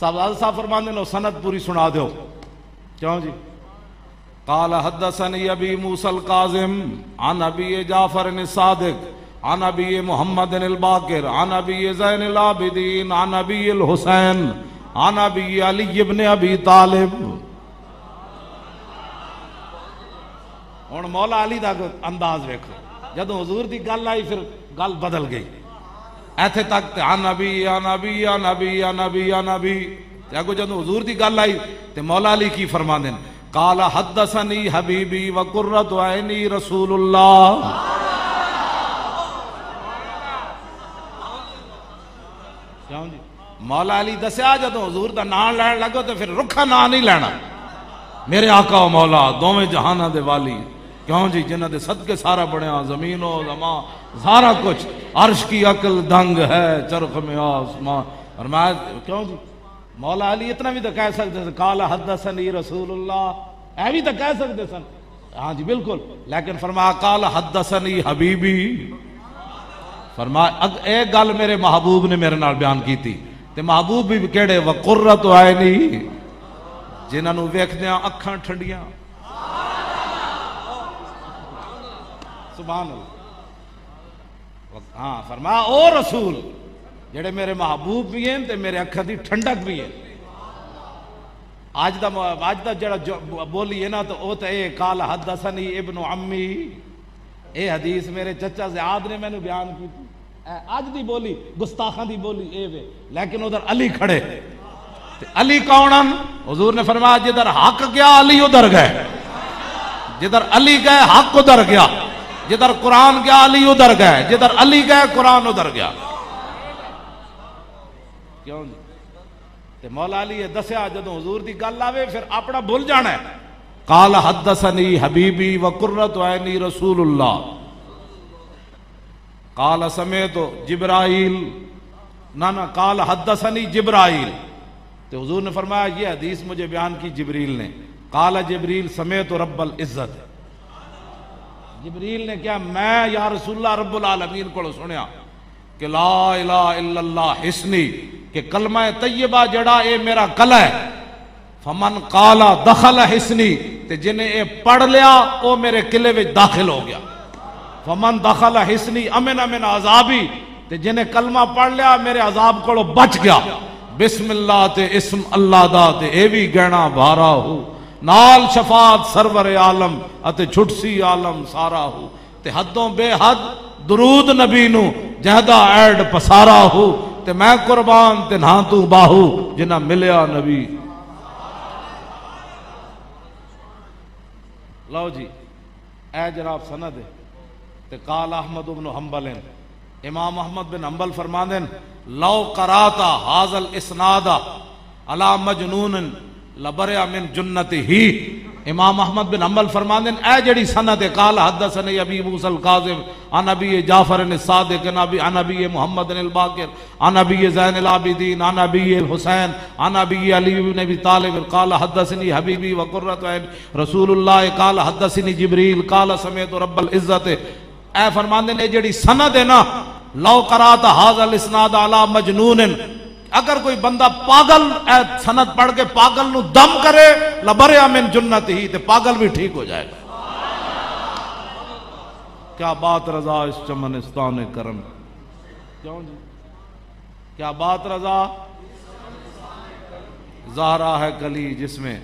صاحب فرماندے نے سند پوری سنا دیو. کیوں جی؟ قال حدثني ابي موسى القاسم عن ابي جعفر الصادق عن ابي محمد الباقر عن ابي زين العابدين عن ابي الحسين عن ابي علي بن ابي طالب. ہن مولا علی دا انداز ویکھو، جدوں حضور دی گل آئی پھر گل بدل گئی. ایتھے تک تے عن ابی عن ابی عن ابی عن ابی عن ابی، تے اگوں جدوں حضور دی گل آئی تے مولا علی کی فرماندے ہیں قال حدثني حبیبی وقرۃ عینی رسول اللہ. کیوں جی؟ مولا علی دسیا جدوں حضور دا نام لین لگو تے پھر رکھا نام نہیں لینا. میرے آقا و مولا دوویں جہاناں دے والی، کیوں جی؟ جنہاں دے صدقے سارا بنیا، زمین و زمان سارا کچھ، عرش کی عقل دنگ ہے چرخ میں آسمان. اور میں کیوں جی؟ مولا علی اتنا بھی تو کہہ سکتے سن قال حدثنی رسول اللہ، اے بھی تو کہہ سکتے سن. ہاں جی بالکل، لیکن فرمایا قال حدثنی حبیبی. فرمایا اے گل میرے محبوب نے میرے نال بیان کی تھی. تے محبوب بھی کہڑے؟ وقرۃ عینی، جنہاں نو ویکھدیاں اکھاں ٹھنڈیاں. سبحان اللہ. ہاں فرمایا او رسول جڑے میرے محبوب بھی ہیں تے میرے اکھاں دی ٹھنڈک بھی ہے. آج دا جڑا بولی ہے نا تو او تے اے قال حدثنی ابن عمی، اے حدیث میرے چچا زیاد نے مینوں بیان کی تھی. آج دی بولی گستاخاں دی بولی اے وے، لیکن ادھر علی کھڑے. علی کون ہیں؟ حضور نے فرمایا جدھر حق گیا علی ادھر گئے، جدھر علی گئے حق ادھر گیا، جدھر قرآن گیا علی ادھر گئے، جدھر علی گئے قرآن ادھر گیا. کیوں جی؟ تے مولا علی دسیا جدوں حضور دی گل آوے پھر اپنا بھول جانا ہے. قال حدثنی حبیبی وقرۃ عینی رسول اللہ قال سمعت جبرائیل، نہ قال حدثنی جبرائیل. تو حضور نے فرمایا یہ حدیث مجھے بیان کی جبریل نے. قال جبریل سمعت رب العزت، جبریل نے کیا میں یا رسول اللہ رب العالمین کو سنیا کہ لا الہ الا اللہ حسنی، کہ کلمہ طیبہ جڑا اے میرا کلا ہے. فمن قال دخل حسنی، تے جنہیں اے پڑھ لیا او میرے قلعے وچ داخل ہو گیا. فمن دخل حسنی امن من عذابی، تے جنہیں کلمہ پڑھ لیا میرے عذاب کو بچ گیا. بسم اللہ تے اسم اللہ دا تے اے بھی گہنا بھارا ہو، نال شفاعت سرور عالم اتے چھٹسی عالم سارا ہو. تے حدوں بے حد درود نبی نو جہدا ایڈ پسارا ہو. تے میں قربان تے نہ تو باہو جنہ ملیا نبی. لو جی اے جناب سند ہے. تے قال احمد بن حنبل، امام احمد بن حنبل فرماندے لو قرات هذا الاسناد علی مجنون لبرئ من جنتہ. امام احمد بن حنبل فرماندے اے جڑی سند ہے قال حدثنی ابی موسی القاسم عن ابی جعفر الصادق عن ابی محمد الباقر عن ابی زین العابدین عن ابی الحسین عن ابی علی بن ابی طالب قال حدثنی حبیبی وقرۃ عین رسول اللہ قال حدثنی جبریل قال سمعت رب العزت. اے فرماندے نے جڑی سند ہے نا لو قرات هذا الاسناد علی مجنون، اگر کوئی بندہ پاگل اے سند پڑھ کے پاگل نو دم کرے لبرئ من جنتہ، تے پاگل بھی ٹھیک ہو جائے گا. کیا بات رضا اس چمنستان کرم. کیوں جی؟ کیا بات رضا. زہرا ہے کلی جس میں